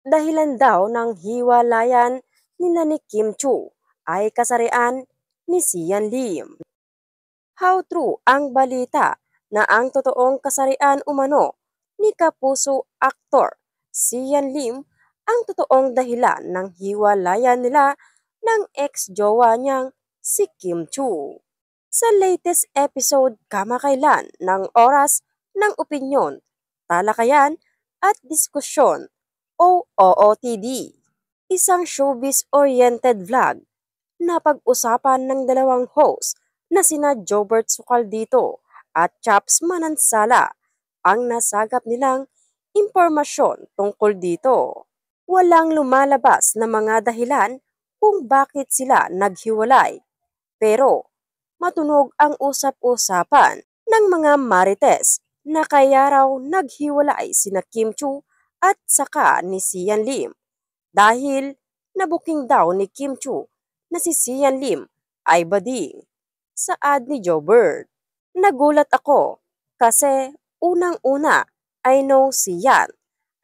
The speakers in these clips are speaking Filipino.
Dahilan daw ng hiwalayan nila ni Kim Chu ay kasarian ni Sian Lim. How true ang balita na ang totoong kasarian umano ni kapuso aktor Sian Lim ang totoong dahilan ng hiwalayan nila ng ex-jowa niyang si Kim Chu. Sa latest episode kamakailan ng Oras ng Opinyon, Talakayan at Diskusyon o OOTD, isang showbiz-oriented vlog na pag-usapan ng dalawang host na sina Jobert Sucaldito at Chaps Manansala ang nasagap nilang impormasyon tungkol dito. Walang lumalabas na mga dahilan kung bakit sila naghiwalay, pero matunog ang usap-usapan ng mga marites na kaya raw naghiwalay sina Kim Chu at saka ni Sian Lim dahil nabuking daw ni Kim Chu na si Sian Lim ay bading sa ad ni Jobert. Nagulat ako kasi unang-una I know Sian.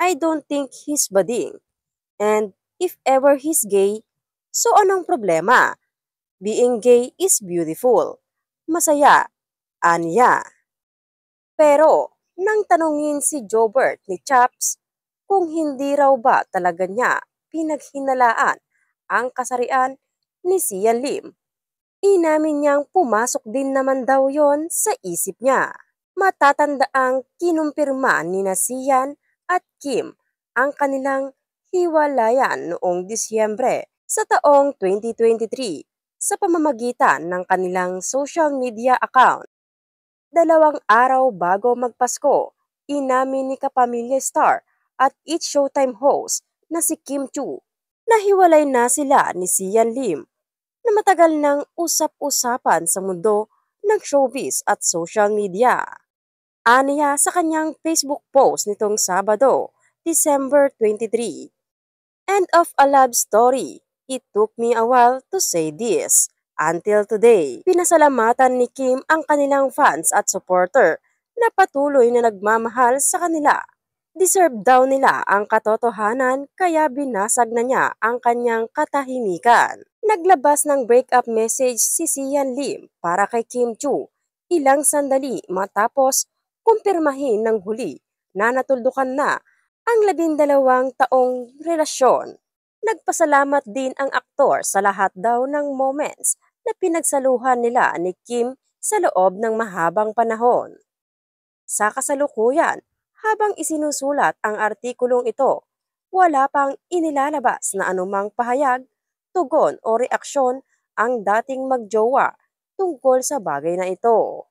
I don't think he's bading. And if ever he's gay, so anong problema? Being gay is beautiful. Masaya, anya. Pero nang tanungin si Jobert ni Chaps kung hindi raw ba talaga niya pinaghinalaan ang kasarian ni Sian Lim, inamin niyang pumasok din naman daw yon sa isip niya. Matatandaang kinumpirma ni na Sian at Kim ang kanilang hiwalayan noong Disyembre sa taong 2023 sa pamamagitan ng kanilang social media account. 2 araw bago magpasko, inamin ni kapamilya star at It's Showtime host na si Kim Chu na hiwalay na sila ni Sian Lim na matagal nang usap-usapan sa mundo ng showbiz at social media. Aniya sa kanyang Facebook post nitong Sabado, December 23. End of a love story. It took me a while to say this. Until today, pinasalamatan ni Kim ang kanilang fans at supporter na patuloy na nagmamahal sa kanila. Deserve daw nila ang katotohanan kaya binasag na niya ang kanyang katahimikan. Naglabas ng breakup message si Sian Lim para kay Kim Chu ilang sandali matapos kumpirmahin ng huli na natuldukan na ang 12 taong relasyon. Nagpasalamat din ang aktor sa lahat daw ng moments na pinagsaluhan nila ni Kim sa loob ng mahabang panahon. Sa kasalukuyan, habang isinusulat ang artikulong ito, wala pang inilalabas na anumang pahayag, tugon o reaksyon ang dating magjowa tungkol sa bagay na ito.